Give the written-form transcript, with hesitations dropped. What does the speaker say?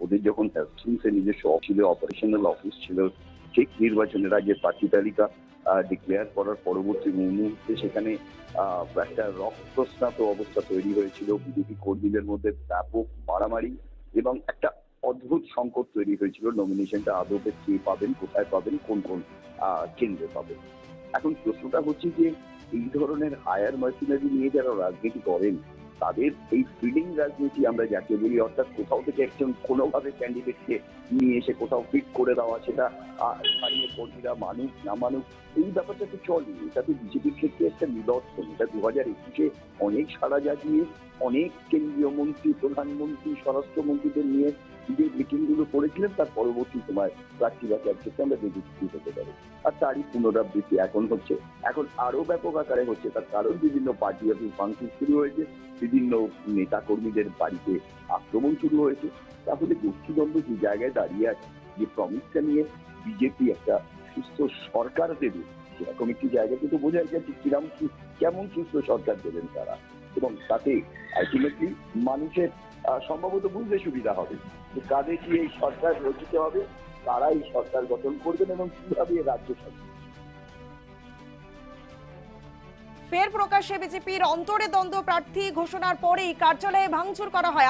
ওদের যখন হ্যাস্টিংসে নিজস্ব ছিল, অপারেশনাল অফিস ছিল, ঠিক নির্বাচনের আগে প্রার্থী তালিকা ডিক্লেয়ার করার পরবর্তী মুহূর্তে সেখানে একটা রক্তস্নাত অবস্থা তৈরি হয়েছিল। বিজেপি কর্মীদের মধ্যে ব্যাপক মারামারি এবং একটা অদ্ভুত সংকট তৈরি হয়েছিল নমিনেশনটা আদৌতে কে পাবেন, কোথায় পাবেন, কোন কোন কেন্দ্রে পাবেন। এখন প্রশ্নটা হচ্ছে যে এই ধরনের হায়ার মার্সিনারি নিয়ে যারা রাজনীতি করেন তাদের এই ফিডিং রাজনীতি আমরা যাকে বলি, অর্থাৎ কোথাও থেকে একজন কোনোভাবে ক্যান্ডিডেটকে নিয়ে এসে কোথাও ফিট করে দেওয়া, সেটা স্থানীয় কর্মীরা মানুক না মানুক, এই ব্যাপারটা তো চলে। এটা তো বিজেপির ক্ষেত্রে একটা নিদর্শন। এটা 2021-এ অনেক সাড়া জাগিয়ে অনেক কেন্দ্রীয় মন্ত্রী, প্রধানমন্ত্রী, স্বরাষ্ট্রমন্ত্রীদের নিয়ে যে মিটিং গুলো করেছিলেন তার পরবর্তী সময় প্রার্থী বাছাইয়ের ক্ষেত্রে আমরা দেখেছি হতে পারে। আর তারই পুনরাবৃত্তি এখন হচ্ছে, এখন আরো ব্যাপক আকারে হচ্ছে। তার কারণ বিভিন্ন পার্টি অফিস ভাঙচুর শুরু হয়েছে, বিভিন্ন নেতা কর্মীদের বাড়িতে আক্রমণ শুরু হয়েছে। তাহলে গোষ্ঠীদ্বন্দ্ব যে জায়গায় দাঁড়িয়ে আছে, যে প্রমিসটা নিয়ে বিজেপি একটা সুস্থ সরকার দেবে, সেরকম একটি জায়গাতে তো বোঝা যাচ্ছে কিরম কেমন সুস্থ সরকার দেবেন তারা, এবং তাতে আলটিমেটলি মানুষের সম্ভবত বুঝতে সুবিধা হবে যে কাদের কি এই সরকার রচিত হবে, তারা এই সরকার গঠন করবেন এবং কিভাবে রাজ্য সরকার। ফের প্রকাশ্যে বিজেপির অন্তরে দ্বন্দ্ব প্রার্থী ঘোষণার পরেই কার্যালয়ে ভাঙচুর করা হয়।